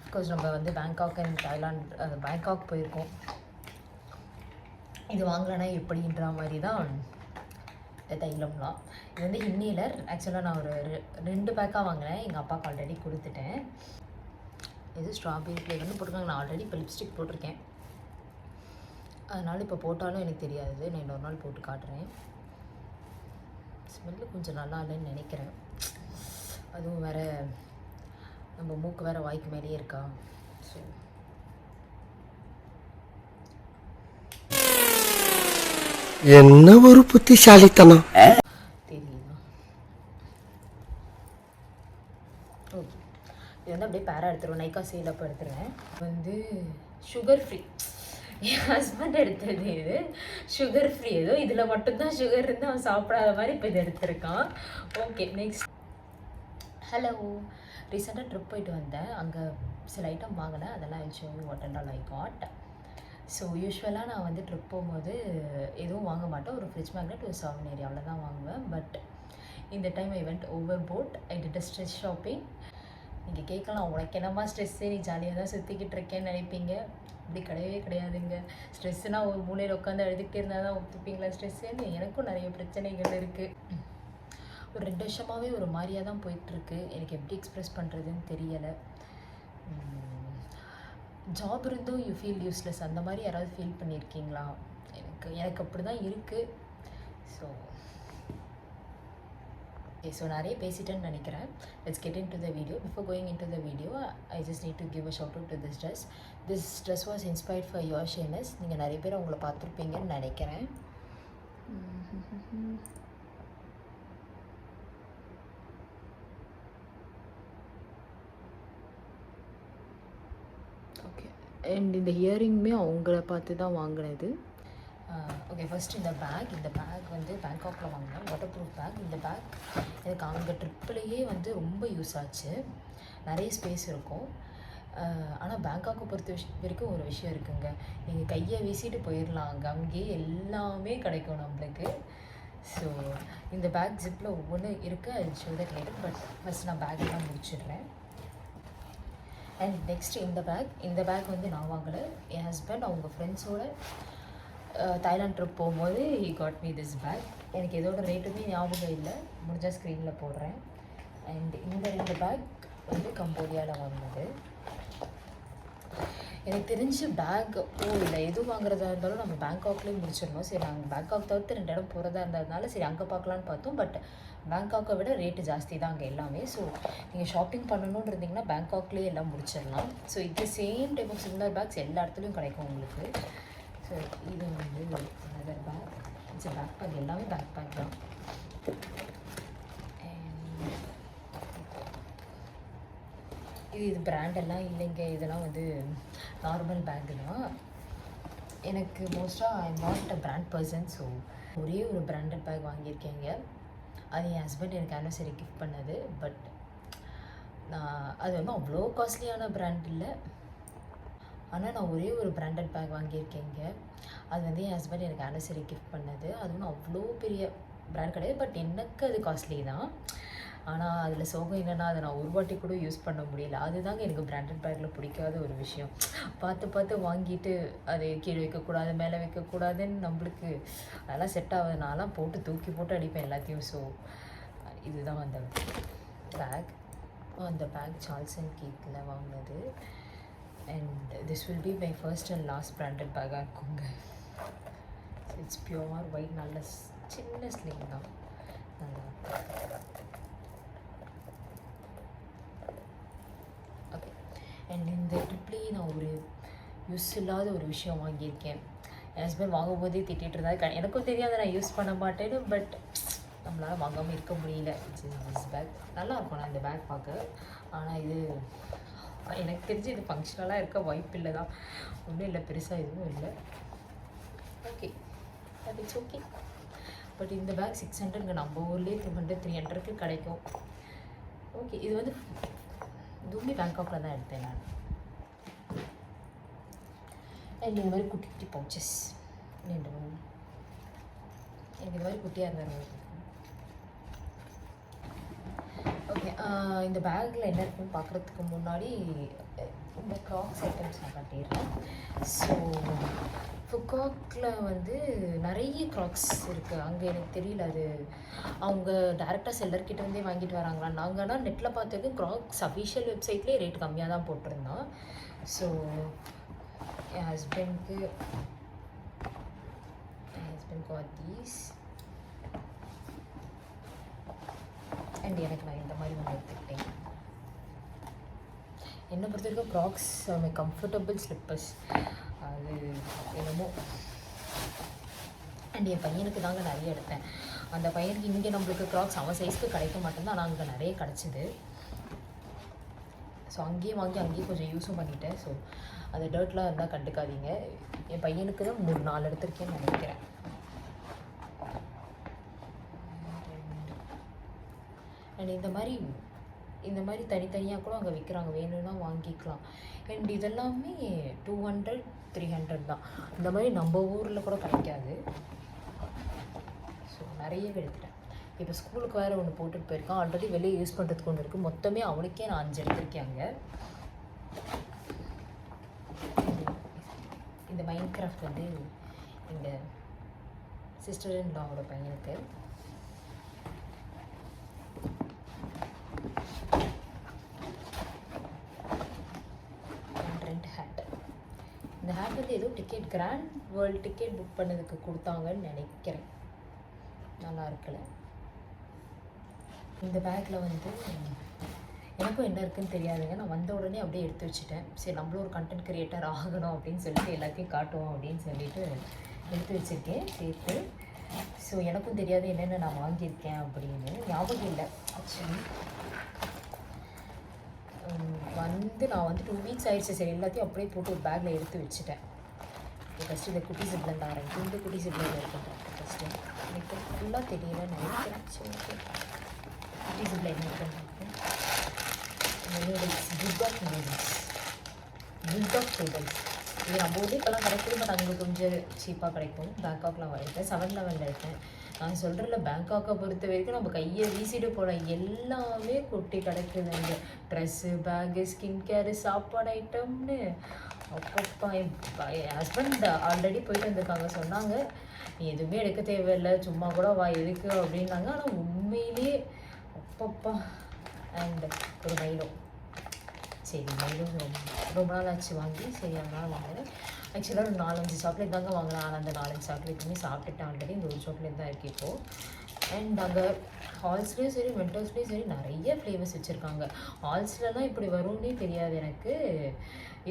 Because நம்ம வந்து Bangkok and Thailand Bangkok போயிருக்கோம். இது வாங்கலைன்னா எப்படின்ற மாதிரி தான் இந்த தைலம்லாம். இது வந்து இன்னேலர். ஆக்சுவலாக நான் ஒரு 2 பேக்காக வாங்கினேன், எங்கள் அப்பாவுக்கு ஆல்ரெடி கொடுத்துட்டேன். இது ஸ்ட்ராபெரி ஃப்ளேவர்னு போட்டிருக்காங்க. நான் ஆல்ரெடி இப்போ லிப்ஸ்டிக் போட்டிருக்கேன், அதனால் இப்போ போட்டாலும் எனக்கு தெரியாது. நான் இன்னொரு நாள் போட்டு காட்டுறேன். ஸ்மெல்லு கொஞ்சம் நல்லா இல்லைன்னு நினைக்கிறேன். அதுவும் வேறு நம்ம மூக்கு வேறு வாய்க்கு மேலேயே இருக்கா. ஸோ என்ன ஒரு புத்திசாலித்தனம் தெரியுதா? ஓகே, இது வந்து அப்படியே பேரா எடுத்துருவேன். நைக்கா சேல் அப்போ எடுத்துருவேன். வந்து சுகர் ஃப்ரீ. என் ஹஸ்பண்ட் எடுத்தது இது சுகர் ஃப்ரீ. ஏதோ இதில் மட்டும்தான் சுகர் இருந்து அவன் சாப்பிடாத மாதிரி இப்போ இது எடுத்திருக்கான். Okay, next. ஹலோ, ரீசெண்டாக ட்ரிப் போயிட்டு வந்தேன். அங்கே சில ஐட்டம் வாங்கினேன், அதெல்லாம் I show you what and all I got. So யூஸ்வலாக நான் வந்து ட்ரிப் போகும்போது எதுவும் வாங்க மாட்டேன். ஒரு ஃப்ரிட்ஜ் மேக்னெட், ஒரு சாவனரி, அவ்வளோதான் வாங்குவேன். பட் இந்த time I went over boat. I did stress shopping. நீங்கள் கேட்கலாம், உனக்கு என்னம்மா ஸ்ட்ரெஸ்ஸு, நீ ஜாலியாக தான் சுற்றிக்கிட்டு இருக்கேன்னு நினைப்பீங்க. அப்படி கிடையவே கிடையாதுங்க. ஸ்ட்ரெஸ்ஸுனால் ஒரு மூலையில் உட்காந்து அழுதுகிட்டே இருந்தால் தான் ஒத்துப்பீங்களா ஸ்ட்ரெஸ்ஸுன்னு? எனக்கும் நிறைய பிரச்சனைகள் இருக்குது. ஒரு 2 வருஷமாகவே ஒரு மாதிரியாக தான் போயிட்டுருக்கு. எனக்கு எப்படி எக்ஸ்ப்ரெஸ் பண்ணுறதுன்னு தெரியலை. ஜாப் இருந்தும் யூ ஃபீல் யூஸ்லெஸ், அந்த மாதிரி யாராவது ஃபீல் பண்ணியிருக்கீங்களா? எனக்கு அப்படி தான் இருக்குது. ஸோ நிறைய பேசிட்டேன்னு நினைக்கிறேன். Let's get into the video. Before going into the video, I just need to give a shout out to this dress. This dress was inspired for your Shanes. நீங்கள் நிறைய பேர் அவங்கள பார்த்துருப்பீங்கன்னு நினைக்கிறேன். Okay, and இந்த இயரிங்குமே அவங்கள பார்த்து தான் வாங்கினது. ஓகே, ஃபஸ்ட்டு இந்த பேக் வந்து பேங்காக்கில் வாங்கினேன். Waterproof bag. இந்த பேக் எனக்கு அங்கே ட்ரிப்லேயே வந்து ரொம்ப யூஸ் ஆச்சு. நிறைய ஸ்பேஸ் இருக்கும். ஆனால் பேங்காக்கை பொறுத்த வரைக்கும் ஒரு விஷயம் இருக்குங்க, நீங்கள் கையை வீசிட்டு போயிடலாம். அங்கேயே எல்லாமே கிடைக்கும் நம்மளுக்கு. ஸோ இந்த பேக் ஜிப்பில் ஒவ்வொன்று இருக்குது. அது show that later. But first நான் பேக்கெல்லாம் முடிச்சிடுறேன். அண்ட் நெக்ஸ்ட் இந்த பேக் வந்து நான் வாங்கலை. என் ஹஸ்பண்ட் அவங்க ஃப்ரெண்ட்ஸோட தாய்லாந்து ட்ரிப் போகும்போது he got me this bag. எனக்கு இதோட ரேட்டுமே ஞாபகம் இல்லை, முடிஞ்சால் ஸ்க்ரீனில் போடுறேன். அண்ட் இந்த 2 பேக் வந்து கம்போடியாவில் வாங்கினது. எனக்கு தெரிஞ்சு பேக் இல்லை எது வாங்குறதா இருந்தாலும் நம்ம பேங்காக்லேயே முடிச்சிடணும். சரி, நாங்கள் பேங்காக் தவிர்த்து 2 இடம் போகிறதா இருந்ததுனால சரி அங்கே பார்க்கலான்னு பார்த்தோம். பட் பேங்காக்கை விட ரேட்டு ஜாஸ்தி தான் அங்கே எல்லாமே. ஸோ நீங்கள் ஷாப்பிங் பண்ணணுன்னு இருந்தீங்கன்னா பேங்காக்லேயே எல்லாம் முடிச்சிடலாம். ஸோ இது same type of similar bags எல்லா இடத்துலையும் கிடைக்கும் உங்களுக்கு. ஸோ இது வந்து another bag. It's bag bag. எல்லாமே பேக் பேக் தான். இது பிராண்டெல்லாம் இல்லைங்க, இதெல்லாம் வந்து நார்மல் பேக்கு தான். எனக்கு மோஸ்ட்டாக I am not a brand person. So ஒரே ஒரு பிராண்டட் பேக் வாங்கியிருக்கேங்க. அது என் ஹஸ்பண்ட் எனக்கு ஆனிவர்சரி கிஃப்ட் பண்ணது. பட் அது ஒன்றும் அவ்வளோ காஸ்ட்லியான பிராண்ட் இல்லை. ஆனால் நான் ஒரே ஒரு பிராண்டட் பேக் வாங்கியிருக்கேங்க. அது வந்து என் ஹஸ்பண்ட் எனக்கு ஆனிவர்சரி கிஃப்ட் பண்ணது. அது ஒன்றும் அவ்வளோ பெரிய பிராண்ட் கிடையாது. பட் எனக்கு அது காஸ்ட்லி தான். ஆனால் அதில் சோகம் என்னென்னா, அதை நான் ஒரு வாட்டி கூட யூஸ் பண்ண முடியல. அதுதாங்க எனக்கு பிராண்டட் பேக்கில் பிடிக்காத ஒரு விஷயம். பார்த்து வாங்கிட்டு அதை கீழே வைக்கக்கூடாது, மேலே வைக்கக்கூடாதுன்னு நம்மளுக்கு அதெல்லாம் செட் ஆகுது. நான்லாம் தூக்கி போட்டு அடிப்பேன் எல்லாத்தையும். ஸோ இதுதான் அந்த பேக். அந்த பேக் சார்ல்ஸ் அண்ட் கீத்தில் வாங்கினது. And this will be my first and last branded பேக்காக இருக்குங்க. It's pure white. நல்ல சின்ன ஸ்லிங் தான், நல்லா. ஓகே, அண்ட் இந்த ட்ரிப்லேயே நான் ஒரு யூஸ் இல்லாத ஒரு விஷயம் வாங்கியிருக்கேன். என் ஹஸ்பண்ட் வாங்கும்போதே திட்டிகிட்டு இருந்தாரு. எனக்கும் தெரியாது நான் யூஸ் பண்ண மாட்டேன்னு. பட் நம்மளால் வாங்காமல் இருக்க முடியல. திஸ் பேக் நல்லாயிருக்கும். நான் இந்த பேக் பார்க்க. ஆனால் இது எனக்கு தெரிஞ்சு இது ஃபங்க்ஷனலாக இருக்க வாய்ப்பு இல்லை தான். ஒன்றும் இல்லை, பெருசாக எதுவும் இல்லை. Okay, but it's okay. But இந்த பேக் 600ங்க. நம்ம ஊர்லேயே 200-300க்கு கிடைக்கும். ஓகே, இது வந்து இதுவுமே பேங்காக்கில் தான் எடுத்தேன் நான். அண்ட் இந்த மாதிரி குட்டி குட்டி பவுச்சஸ் 2 எனக்கு இது மாதிரி குட்டியாக இருந்தாலும் ஓகே, இந்த பேக்கில் என்ன இருக்குன்னு பார்க்குறதுக்கு முன்னாடி இந்த க்ராக்ஸ் ஐட்டம்ஸ் நான் காட்டிடுறேன். ஸோ ஃபுகாக்கில் வந்து நிறைய க்ராக்ஸ் இருக்குது. அங்கே எனக்கு தெரியல, அது அவங்க டேரெக்டாக செல்லர்கிட்ட இருந்தே வாங்கிட்டு வராங்களா. நாங்கன்னா நெட்டில் பார்த்தது க்ராக்ஸ் அஃபிஷியல் வெப்சைட்லேயே ரேட் கம்மியாக தான் போட்டிருந்தோம். ஸோ என் ஹஸ்பண்ட்க்கு got these அண்ட் எனக்கு நான் இந்த மாதிரி ஒன்று எடுத்துக்கிட்டேன். என்னை பொறுத்த வரைக்கும் க்ராக்ஸ் கம்ஃபர்டபுள் ஸ்லிப்பர்ஸ் அது என்னமோ. அண்ட் என் பையனுக்கு தாங்க நிறைய எடுத்தேன். அந்த பையனுக்கு இங்கே நம்மளுக்கு க்ராக்ஸ் அவன் சைஸ்க்கு கிடைக்க மாட்டேங்குது, ஆனால் அங்கே நிறைய கிடச்சிது. ஸோ அங்கேயே வாங்கி அங்கேயே கொஞ்சம் யூஸும் பண்ணிட்டேன். ஸோ அந்த டர்ட்லாம் இருந்தால் கண்டுக்காதீங்க. என் பையனுக்கு தான் 3-4 எடுத்திருக்கேன்னு நினைக்கிறேன். அண்ட் இந்த மாதிரி தனித்தனியாக கூட அங்கே விற்கிறாங்க, வேணும்னா வாங்கிக்கலாம். அண்ட் இதெல்லாமே 200-300 தான். இந்த மாதிரி நம்ம ஊரில் கூட கிடைக்காது. ஸோ நிறையவே எடுத்துட்டேன். இப்போ ஸ்கூலுக்கு வேறு ஒன்று போட்டுட்டு போயிருக்கான். ஆல்ரெடி வெளியே யூஸ் பண்ணுறதுக்கு ஒன்று இருக்குது. மொத்தமே அவனுக்கே நான் 5 எடுத்திருக்கேன் அங்கே. இந்த மைண்ட் கிராஃப்ட் வந்து எங்கள் சிஸ்டர் இன் லாவோட பையனுக்கு. இந்த ஹேட் வந்து ஏதோ ticket grand world ticket book பண்ணதுக்கு கொடுத்தாங்கன்னு நினைக்கிறேன். நல்லா இருக்குல்ல. இந்த பேக்கில் வந்து எனக்கும் என்ன இருக்குதுன்னு தெரியாதுங்க. நான் வந்த உடனே அப்படியே எடுத்து வச்சுட்டேன். சரி, நம்மளும் ஒரு கண்டென்ட் க்ரியேட்டர் ஆகணும் அப்படின்னு சொல்லிட்டு எல்லாத்தையும் காட்டுவோம் அப்படின்னு சொல்லிட்டு எடுத்து வச்சுருக்கேன் சேர்த்து. ஸோ எனக்கும் தெரியாது என்னென்ன நான் வாங்கியிருக்கேன் அப்படின்னு, ஞாபகம் இல்லை ஆக்சுவலி. நான் 2 வீக்ஸ் ஆயிடுச்சு. சரி, எல்லாத்தையும் அப்படியே போட்டு ஒரு பேக்கில் எடுத்து வச்சுட்டேன். ஃபஸ்ட்டு இந்த குட்டி சிப்லேருந்து ஆரம்பிக்கும். இந்த குட்டி சிப்லேருந்து எடுத்துட்டேன். ஃபஸ்ட்டு எனக்கு ஃபுல்லாக தெரியல நினைக்கிறேன். சரி, ஓகே. குட்டி சிப்பில் என்ன இருக்குன்னு noodles, bulldog noodles, bulldog noodles. இது நம்ம ஊர்லேயே இப்போலாம் கிடைக்குது, பட் அங்கே கொஞ்சம் சீப்பாக கிடைக்கும். பேங்காக்லாம் வாங்கிட்டேன். 7-Eleven எடுத்தேன். நான் சொல்கிறேன்ல, பேங்காக்கை பொறுத்த வரைக்கும் நம்ம கையை வீசிட்டு போகிற எல்லாமே கொட்டி கிடக்குது. அங்கே ட்ரெஸ்ஸு, பேகு, ஸ்கின் கேரு, சாப்பாடு ஐட்டம்னு. அப்பப்பா, என் ஹஸ்பண்ட் ஆல்ரெடி போயிட்டு வந்திருக்காங்க. சொன்னாங்க, நீ எதுவுமே எடுக்க தேவையில்லை, சும்மா கூட வா எதுக்கு அப்படின்னாங்க. ஆனால் உண்மையிலே அப்பப்பா. அண்ட் ஒரு மைலோ. சரி, மைலோ ரொம்ப நாள் ஆச்சு வாங்கி. சரி, அதனால் வாங்கினேன். ஆக்சுவலாக ஒரு 4-5 சாக்லேட் தாங்க வாங்கினேன். ஆனால் அந்த 4-5 சாக்லேட்டுமே சாப்பிட்டுட்டேன் ஆல்ரெடி. இந்த ஒரு சாக்லேட் தான் இருக்குது இப்போது. அண்ட் அங்கே ஹால்ஸ்லேயும் சரி மென்டோஸ்லேயும் சரி நிறைய ஃப்ளேவர்ஸ் வச்சுருக்காங்க. ஹால்ஸ்லலாம் இப்படி வரும்னே தெரியாது எனக்கு.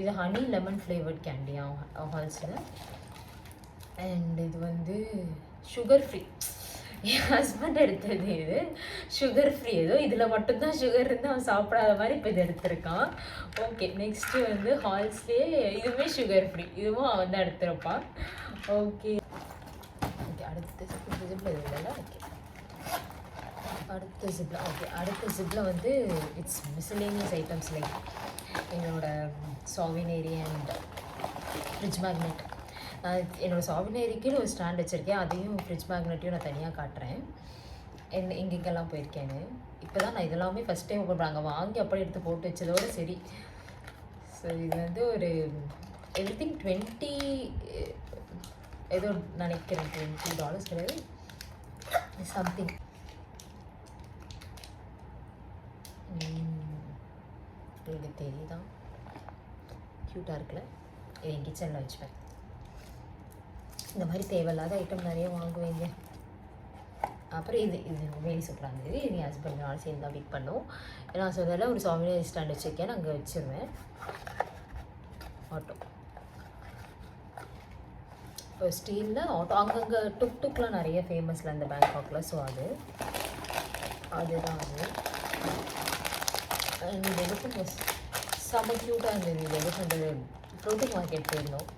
இது ஹனி லெமன் ஃப்ளேவர்ட் கேண்டியா ஹால்ஸில். அண்ட் இது வந்து சுகர் ஃப்ரீ. என் ஹஸ்பண்ட் எடுத்தது இது சுகர் ஃப்ரீ. ஏதோ இதில் மட்டும்தான் சுகர் இருந்து அவன் சாப்பிடாத மாதிரி இப்போ இது எடுத்திருக்கான். ஓகே, நெக்ஸ்ட்டு வந்து ஹால்ஸ்லேயே இதுவுமே சுகர் ஃப்ரீ. இதுவும் அவன் தான் எடுத்திருப்பான். ஓகே ஓகே, அடுத்த ஜிப்பில் இது இல்லைல்ல. ஓகே, அடுத்த ஜிப்பில். ஓகே, அடுத்த ஜிப்பில் வந்து இட்ஸ் மிஸ்லேனியஸ் ஐட்டம்ஸ் லைக் என்னோட சாவினேரி அண்ட் ஃப்ரிட்ஜ் மேக்னெட். என்னோடய சாவினேரிக்குன்னு ஒரு ஸ்டாண்ட் வச்சுருக்கேன். அதையும் ஃப்ரிட்ஜ் மேக்னெட்டையும் நான் தனியாக காட்டுறேன். எங்கெங்கெல்லாம் போயிருக்கேன்னு. இப்போ தான் நான் இதெல்லாமே ஃபஸ்ட் டைம் ஓப்பன் அங்கே வாங்கி அப்படியே எடுத்து போட்டு வச்சதோடு சரி. ஸோ இது வந்து ஒரு எவ்ரிதிங் 20 ஏதோ நினைக்கிறேன், $20 கிடையாது, சம்திங். உங்களுக்கு தெரியுதான், க்யூட்டாக இருக்குல்ல. இது என் கிச்சனில் வச்சுப்பேன். இந்த மாதிரி தேவையில்லாத ஐட்டம் நிறைய வாங்குவீங்க. அப்புறம் இது உண்மையிலே சூப்பராக இருந்தது. இது என் ஹஸ்பண்ட் நாள் சேர்ந்து தான் வீக் பண்ணோம். நான் சொன்னதில் ஒரு சாமியார் ஸ்டாண்ட் வச்சுருக்கேன், அங்கே வச்சுருவேன். ஆட்டோ இப்போ ஸ்டீலில் ஆட்டோ அங்கங்கே டுக்லாம் நிறைய ஃபேமஸில் இந்த பேங்காக்கில். ஸோ அதுதான் அது. இந்த எலிஃபண்ட் செம்ம க்யூட்டாக இருந்தது. இந்த எலிஃபண்ட் ஃப்ளோட்டிங் மார்க்கெட் போயிருந்தோம்,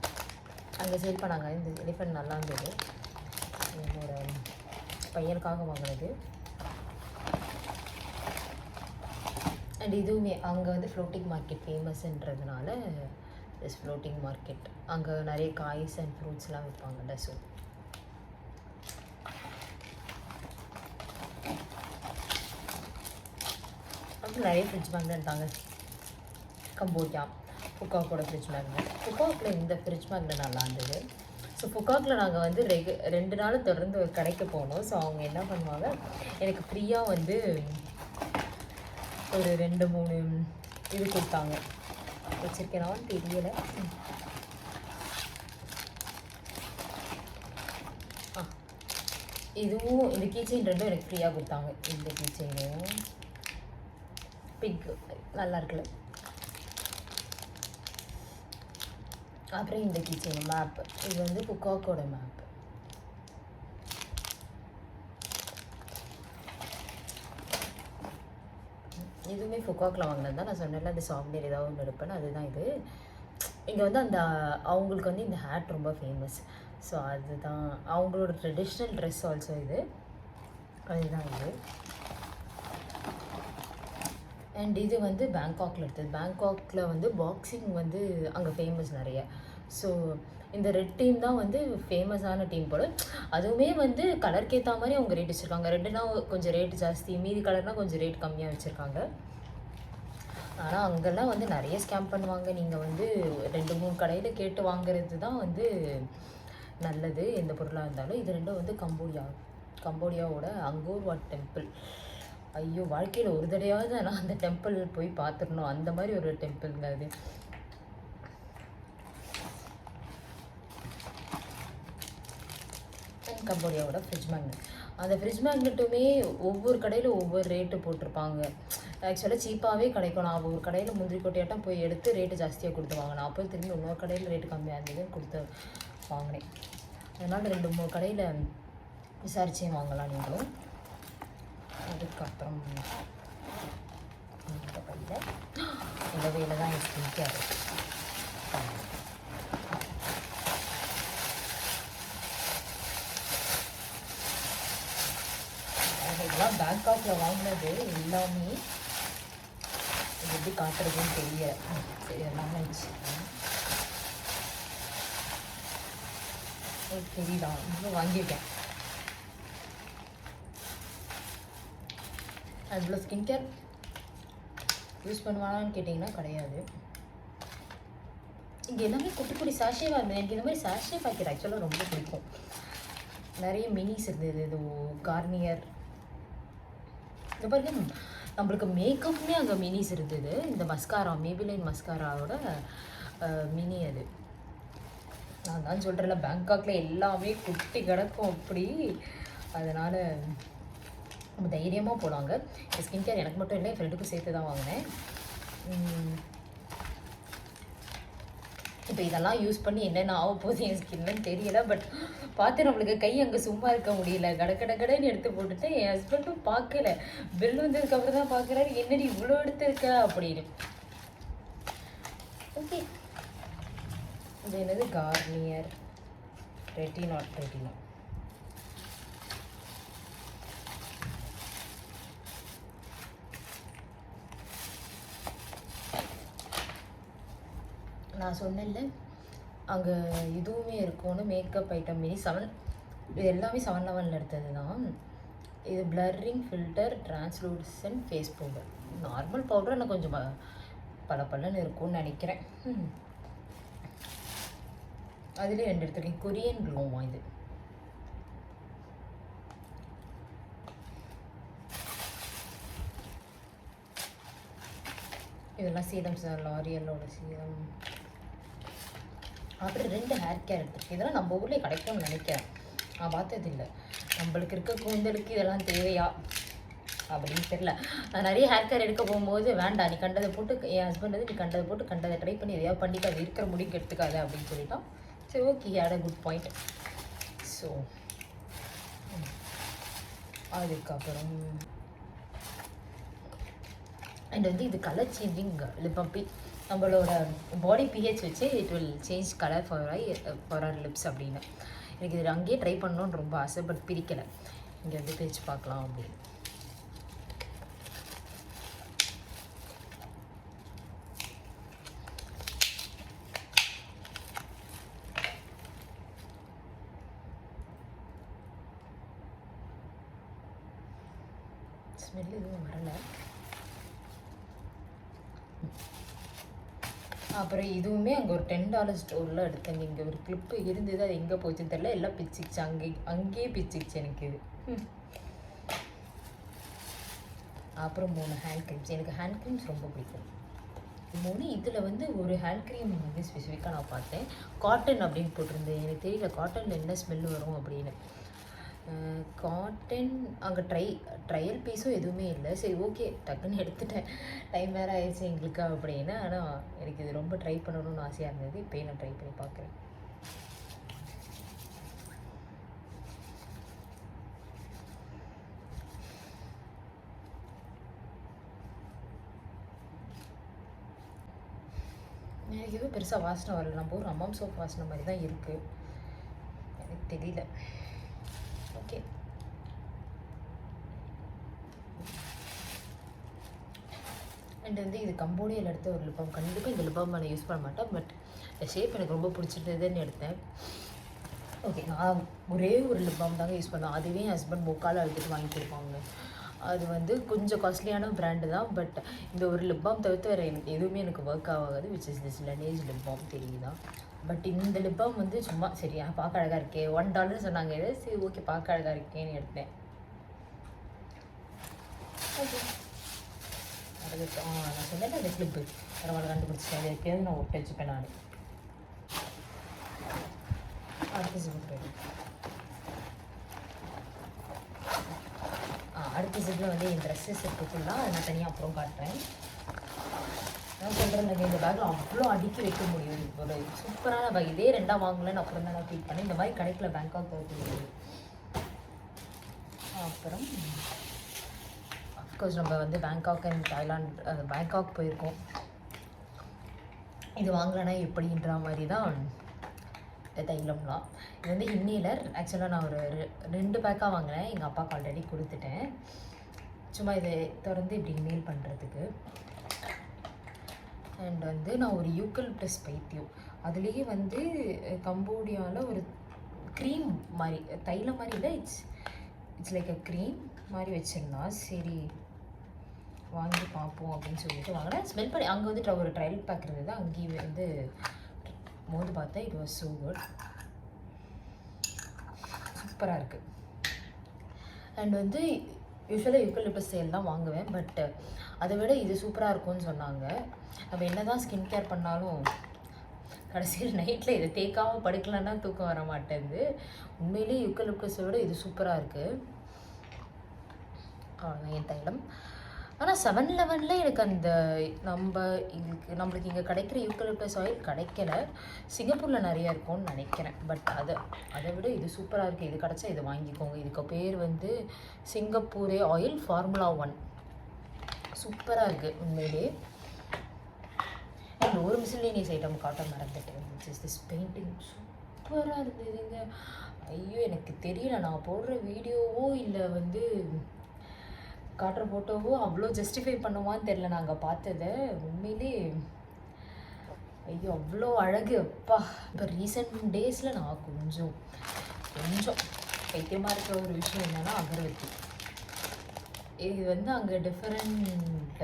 அங்கே சேல் பண்ணாங்க. இந்த எலிஃபண்ட் நல்லா இருந்தது. என்னோட பையனுக்காக வாங்கினது. அண்ட் இதுவுமே அங்கே வந்து ஃப்ளோட்டிங் மார்க்கெட் ஃபேமஸ்ன்றதுனால திஸ் ஃப்ளோட்டிங் மார்க்கெட். அங்கே நிறைய காய்ஸ் அண்ட் ஃப்ரூட்ஸ்லாம் விற்பாங்கல்ல. ஸோ இடத்துல நிறைய ஃப்ரிட்ஜ் மேக்னெட் தாங்க. கம்போடியா, புக்காக்கோட ஃப்ரிட்ஜ் மேக்னெட். புக்காக்கில் இந்த ஃப்ரிட்ஜ் மேக்னெட் நல்லா இருந்தது. ஸோ புக்காக்கில் நாங்கள் வந்து 2 நாள் தொடர்ந்து ஒரு கடைக்கு போனோம். ஸோ அவங்க என்ன பண்ணுவாங்க, எனக்கு ஃப்ரீயாக வந்து ஒரு 2-3 இது கொடுத்தாங்க. வச்சுருக்கேனான்னு தெரியலை. இதுவும் இந்த கீச்செயின் ரெண்டும் எனக்கு ஃப்ரீயாக கொடுத்தாங்க. இந்த கீச்செயினும் பிக் நல்லா இருக்குல்ல. அப்புறம் இந்த கீச்செயின் மேப், இது வந்து புக்காக்கோட மேப். இதுவுமே புக்காக்கில் வாங்கினது தான். நான் சொன்னேன்ல அந்த சாஃப்ட்வேர் ஏதாவது ஒன்று எடுப்பேன்னு, அதுதான் இது. இங்கே வந்து அந்த அவங்களுக்கு வந்து இந்த ஹேட் ரொம்ப ஃபேமஸ். ஸோ அதுதான் அவங்களோட ட்ரெடிஷ்னல் ட்ரெஸ் ஆல்சோ இது. அதுதான் இது. அண்ட் இது வந்து பேங்காக்கில் எடுத்தது. பேங்காக்கில் வந்து பாக்ஸிங் வந்து அங்கே ஃபேமஸ் நிறைய. ஸோ இந்த ரெட் டீம் தான் வந்து ஃபேமஸான டீம் போல். அதுவுமே வந்து கலருக்கு ஏற்ற மாதிரி அவங்க ரேட் வச்சுருக்காங்க. ரெட்டுனா கொஞ்சம் ரேட் ஜாஸ்தி, மீதி கலர்னால் கொஞ்சம் ரேட் கம்மியாக வச்சுருக்காங்க. ஆனால் அங்கெல்லாம் வந்து நிறைய ஸ்கேம் பண்ணுவாங்க. நீங்கள் வந்து 2-3 கடையில் கேட்டு வாங்குறது தான் வந்து நல்லது, எந்த பொருளாக இருந்தாலும். இது ரெண்டும் வந்து கம்போடியாவோட அங்கோர் வாட் டெம்பிள். ஐயோ, வாழ்க்கையில் ஒரு தடையாவது நான் அந்த டெம்பிள் போய் பார்த்துடணும். அந்த மாதிரி ஒரு டெம்பிள்ங்க அது. கம்போடியாவோட ஃப்ரிட்ஜ் மேக்னெட். அந்த ஃப்ரிட்ஜ் மேக்னெட்டுமே ஒவ்வொரு கடையில் ஒவ்வொரு ரேட்டு போட்டிருப்பாங்க. ஆக்சுவலாக சீப்பாகவே கிடைக்கும். நான் ஒவ்வொரு கடையில் முந்திரி கொட்டையாட்டம் போய் எடுத்து ரேட்டு ஜாஸ்தியாக கொடுத்து வாங்கினேன். அப்போ திரும்பி இன்னொரு கடையில் ரேட்டு கம்மியாக இருந்ததுன்னு கொடுத்து வாங்கினேன். அதனால் 2-3 கடையில் விசாரிச்சே வாங்கலாம் நீங்களும். அதுக்கப்புறம் இந்த பையில் இந்த வேலை தான் எனக்கு பிடிக்காது. இதெல்லாம் பேங்காக்கில் வாங்கினது எல்லாமே. இது எப்படி காட்டுறதுன்னு தெரியல. சரி, எல்லாமே வச்சுருக்கேன். தெரியுதா, இவ்வளோ வாங்கியிருக்கேன். இவ்வளோ ஸ்கின் கேர் யூஸ் பண்ணுவானான்னு கேட்டிங்கன்னா கிடையாது. இங்கே எல்லாமே குட்டி குட்டி சாஷேவாக இருந்தது. எனக்கு இந்த மாதிரி சாஷே பாக்கெட் ஆக்சுவலாக ரொம்ப பிடிக்கும். நிறைய மினிஸ் இருந்தது. இது கார்னியர். இது பாருங்க, நம்மளுக்கு மேக்கப்புமே அங்கே மினிஸ் இருந்தது. இந்த மஸ்காரா, மேபிலைன் மஸ்காராவோட மினி அது. நான் தான் சொல்கிறேன்ல, பேங்காக்கில் எல்லாமே குட்டி கிடக்கும் அப்படி. அதனால் நம்ம தைரியமாக போகலாங்க. ஸ்கின் கேர் எனக்கு மட்டும் இல்லை, என் ஃப்ரெண்டுக்கும் சேர்த்து தான் வாங்கினேன். இப்போ இதெல்லாம் யூஸ் பண்ணி என்னென்ன ஆக போகுது என் ஸ்கின்னு தெரியல. பட் பார்த்து நம்மளுக்கு கை அங்கே சும்மா இருக்க முடியல. கடைன்னு எடுத்து போட்டுட்டு என் ஹஸ்பண்டும் பார்க்கல. பில் வந்ததுக்கப்புறம் தான் பார்க்குறாரு, என்னடி இவ்வளோ எடுத்துருக்க அப்படின்னு. ஓகே, இது என்னது, கார்னியர் ரெட்டினா. நான் சொன்னேன்ல அங்கே இதுவுமே இருக்கும்னு, மேக்கப் ஐட்டம் மினி 7. இது எல்லாமே 7-Eleven எடுத்தது தான். இது blurring filter, translucent face powder. Normal powder எனக்கு கொஞ்சம் பளபளன்னு இருக்கும்னு நினைக்கிறேன். அதுலேயே 2 எடுத்துருக்கேன். கொரியன் க்ளோவா இது. இதெல்லாம் சீரம் சார், லாரியலோட சீரம். அப்புறம் 2 ஹேர் கேர் எடுத்துருக்கு. இதெல்லாம் நம்ம ஊர்லேயே கிடைக்கும்னு நினைக்கிறேன். நான் பார்த்தது இல்லை. நம்மளுக்கு இருக்க கூந்தலுக்கு இதெல்லாம் தேவையா அப்படின்னு தெரியல. நான் நிறைய ஹேர் கேர் எடுக்க போகும்போது, வேண்டாம் நீ கண்டதை போட்டு, என் ஹஸ்பண்ட் வந்து நீ கண்டதை போட்டு கண்டதை ட்ரை பண்ணி எதையாவது பண்ணிக்காது, இருக்கிற முடிக்கு எடுத்துக்காது அப்படின்னு சொல்லிட்டான். சரி, okay, had a good point. So அதுக்கப்புறம் அண்ட் வந்து இது கலர் சேஞ்சிங் லிப். நம்மளோட பாடி பிஹெச் வச்சு it will change colour for our lips அப்படின்னு. எனக்கு இது அங்கேயே ட்ரை பண்ணணுன்னு ரொம்ப ஆசை, பட் பிரிக்கலை. இங்கே வந்து பிரித்து பார்க்கலாம் அப்படின்னு. ஸ்மெல் எதுவும் வரலை. அப்புறம் இதுவுமே அங்கே ஒரு $10 ஸ்டோரில் எடுத்தேன். இங்கே ஒரு கிளிப்பு இருந்தது, அது எங்கே போச்சுன்னு தெரியல, எல்லாம் பிச்சுக்கிச்சு. அங்கேயே பிச்சுக்கிச்சு எனக்கு இது. அப்புறம் 3 ஹேண்ட் க்ரீம்ஸ். எனக்கு ஹேண்ட் க்ரீம்ஸ் ரொம்ப பிடிக்கும். 3 இதில் வந்து ஒரு ஹேண்ட் க்ரீம் வந்து ஸ்பெசிஃபிக்காக நான் பார்த்தேன். காட்டன் அப்படின்னு போட்டிருந்தேன். எனக்கு தெரியல காட்டனில் என்ன ஸ்மெல் வரும் அப்படின்னு. காட்டன் அங்கே ட்ரையல் பீஸும் எதுவுமே இல்லை. சரி ஓகே டக்குன்னு எடுத்துட்டேன், டைம் வேறு ஆயிடுச்சு எங்களுக்கு அப்படின்னு. ஆனால் எனக்கு இது ரொம்ப ட்ரை பண்ணணும்னு ஆசையாக இருந்தது. இப்போயே நான் ட்ரை பண்ணி பார்க்குறேன். எனக்கு எதுவும் பெருசாக வாசனை வரல. நம்ம ஒரு அம்மாம் சோப் வாசனை மாதிரி தான் இருக்குது. எனக்கு தெரியல. ஓகே, அண்ட் வந்து இது கம்போடியாவில் எடுத்த ஒரு லிப் பாம். கண்டிப்பாக இந்த லிப் பாம் நான் யூஸ் பண்ண மாட்டேன், பட் இந்த ஷேப் எனக்கு ரொம்ப பிடிச்சிருந்ததுன்னு எடுத்தேன். ஓகே, நான் ஒரே ஒரு லிப் பாம் தாங்க யூஸ் பண்ணேன். அதுவே என் ஹஸ்பண்ட் முக்கால் அழுத்துட்டு வாங்கி கொடுப்பாங்க. அது வந்து கொஞ்சம் காஸ்ட்லியான பிராண்டு தான், பட் இந்த ஒரு லிப் பாம் தவிர்த்து வேறு எனக்கு எதுவுமே எனக்கு ஒர்க் ஆகாது. Which is this Laneige lip balm தெரியுதா. பட் இந்த லிப் பாம் வந்து சும்மா சரி பார்க்க அழகாக இருக்கே, $1 சொன்னாங்க. சரி ஓகே பார்க்க அழகாக இருக்கேன்னு எடுத்தேன். ஓகே, அதுக்கு நான் சொன்னேன் அந்த கிளிப்பு பரவாயில்ல கண்டுபிடிச்சிட்டேன். அது எப்பயாவது நான் ஒட்ட வச்சுப்பேன் நான். அடுத்த ஜிப்பு அடுத்த ஜிப்பில் வந்து என் ட்ரெஸ்ஸஸ் இருக்குலாம் அதை நான் தனியாக அப்புறம் காட்டுறேன். நான் சொல்கிறேன் இந்த பேக்கில் அவ்வளோ அடுக்கி வைக்க முடியும். ஒரு சூப்பரான பேக். இதே 2ஆக வாங்கலன்னு அப்புறம் தான் நான் ஃபீல் பண்ணேன். இந்த மாதிரி கிடைக்கல பேங்காக் போகிறது. அப்புறம் அஃப்கோர்ஸ் நம்ம வந்து பேங்காக் அண்ட் தாய்லாந்து பேங்காக் போயிருக்கோம். இது வாங்கலைன்னா எப்படின்ற மாதிரி தான் தைலம்லாம். இது வந்து இன்னேலர். ஆக்சுவலாக நான் ஒரு 2 பேக்காக வாங்கினேன். எங்கள் அப்பாவுக்கு ஆல்ரெடி கொடுத்துட்டேன். சும்மா இதை திறந்து இப்படி இன்ஹேல் பண்ணுறதுக்கு. அண்ட் வந்து நான் ஒரு யூக்கலிப்டஸ் பைத்தியம். அதுலேயே வந்து கம்போடியாவில் ஒரு க்ரீம் மாதிரி, தைலம் மாதிரி இல்லை, இட்ஸ் லைக் அ க்ரீம் மாதிரி வச்சுருந்தா. சரி வாங்கி பார்ப்போம் அப்படின்னு சொல்லிட்டு வாங்கினேன். ஸ்மெல் பண்ணி அங்கே வந்து ஒரு ட்ரையல் பேக் இருந்தது. அங்கேயே வந்து மோது பார்த்தேன். It was so good. சூப்பராக இருக்குது. அண்ட் வந்து யூஸ்வலாக யூக்கலிப்டஸ் சேல் தான் வாங்குவேன், பட் அதை விட இது சூப்பராக இருக்கும்னு சொன்னாங்க. நம்ம என்ன தான் ஸ்கின் கேர் பண்ணாலும் கடைசியில் நைட்டில் இதை தேய்க்காமல் படுக்கலன்னா தூக்கம் வர மாட்டேங்குது. உண்மையிலேயே யூக்கலிப்டஸை விட இது சூப்பராக இருக்குது. அவ்வளோதான் என் தைலம். ஆனால் 7-Elevenல எனக்கு அந்த நம்மளுக்கு இங்கே கிடைக்கிற யூக்கலிப்டஸ் ஆயில் கிடைக்கல. சிங்கப்பூரில் நிறையா இருக்கும்னு நினைக்கிறேன். பட் அதை விட இது சூப்பராக இருக்குது. இது கிடச்சா இதை வாங்கிக்கோங்க. இதுக்கு பேர் வந்து சிங்கப்பூரே ஆயில் ஃபார்முலா 1. சூப்பராக இருக்குது உண்மையிலே. அண்ட் ஒரு மிஸ்லேனியஸ் ஐட்டம் காட்ட மறந்துட்டேன். திஸ் பெயிண்டிங் சூப்பராக இருந்ததுங்க. ஐயோ எனக்கு தெரியல, நான் போடுற வீடியோவோ இல்லை வந்து காட்டுற ஃபோட்டோவோ அவ்வளோ ஜஸ்டிஃபை பண்ணுவான்னு தெரில. நாங்கள் பார்த்ததை உண்மையிலே ஐயோ அவ்வளோ அழகு அப்பா. இப்போ ரீசெண்ட் டேஸில் நான் கொஞ்சம் பைத்தியமாக இருக்கிற ஒரு விஷயம் என்னென்னா அகர்பத்தி. இது வந்து அங்கே different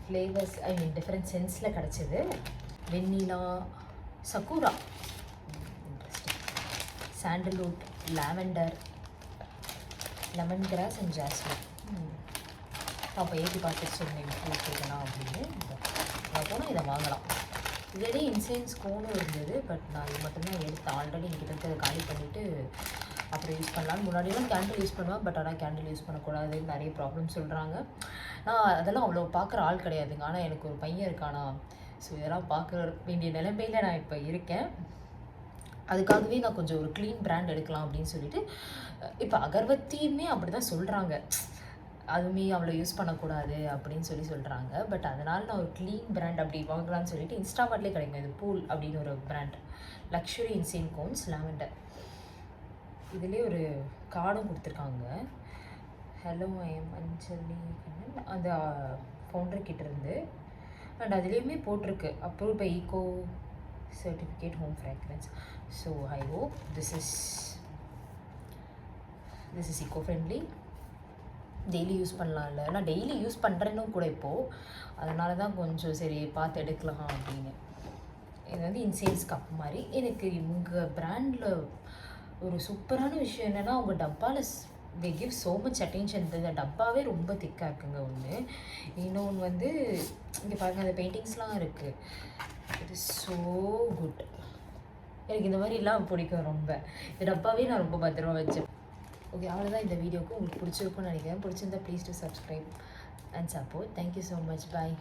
flavours, I mean different சென்ஸில் கிடச்சிது. Vanilla, sakura, interesting, sandalwood, lavender, lemongrass and jasmine. அப்போ ஏற்றி பார்த்துட்டு சொன்னேன் கேட்கலாம் அப்படின்னு. போனால் இதை வாங்கலாம். இதே இன்சென்ஸ் கோனும் இருந்தது, பட் நான் இது மட்டும்தான் எடுத்தேன். ஆல்ரெடி என்கிட்ட காலி பண்ணிவிட்டு அப்புறம் யூஸ் பண்ணலான்னு. முன்னாடியெல்லாம் கேண்டில் யூஸ் பண்ணுவேன், பட் ஆனால் கேண்டில் யூஸ் பண்ணக்கூடாதுன்னு நிறைய ப்ராப்ளம் சொல்கிறாங்க. நான் அதெல்லாம் அவ்வளோ பார்க்குற ஆள் கிடையாதுங்க. ஆனால் எனக்கு ஒரு பையன் இருக்கானா, ஸோ இதெல்லாம் பார்க்குற வேண்டிய நிலைமையில் நான் இப்போ இருக்கேன். அதுக்காகவே நான் கொஞ்சம் ஒரு க்ளீன் பிராண்ட் எடுக்கலாம் அப்படின்னு சொல்லிட்டு. இப்போ அகர்பத்தியுமே அப்படி தான் சொல்கிறாங்க, அதுவுமே அவ்வளோ யூஸ் பண்ணக்கூடாது அப்படின்னு சொல்கிறாங்க. பட் அதனால் நான் ஒரு க்ளீன் பிராண்ட் அப்படி வாங்கலான்னு சொல்லிட்டு இன்ஸ்டாமார்ட்லேயே கிடைக்கும். இது பூல் அப்படின்னு ஒரு brand, luxury incense cones lavender. இதுலேயே ஒரு கார்டும் கொடுத்துருக்காங்க. Hello I am Anjali Kannan, அந்த ஃபவுண்டர் கிட்ட இருந்து. அண்ட் அதுலேயுமே போட்டிருக்கு approve by eco certificate home fragrance. So I hope this is eco-friendly. Daily use பண்ணலாம்ல, நான் டெய்லி யூஸ் பண்ணுறேன்னும் கூட இப்போது. அதனால தான் கொஞ்சம் சரி பார்த்து எடுக்கலாம் அப்படின்னு. இது வந்து இன்சேன்ஸ் கப் மாதிரி. எனக்கு இவங்க பிராண்டில் ஒரு சூப்பரான விஷயம் என்னென்னா, அவங்க டப்பாவில் they give so much attention. இந்த டப்பாவே ரொம்ப திக்காக இருக்குங்க ஒன்று. இன்னொன்று வந்து இங்கே பாருங்கள், அந்த பெயிண்டிங்ஸ்லாம் இருக்குது. It is so good. எனக்கு இந்த மாதிரிலாம் பிடிக்கும் ரொம்ப. இந்த டப்பாவே நான் ரொம்ப பத்திரமா வச்சேன். ஓகே, அவ்வளோதான் இந்த வீடியோக்கு. உங்களுக்கு பிடிச்சிருக்கும்னு நினைக்கிறேன். பிடிச்சிருந்தா please to subscribe and support. Thank you so much. Bye.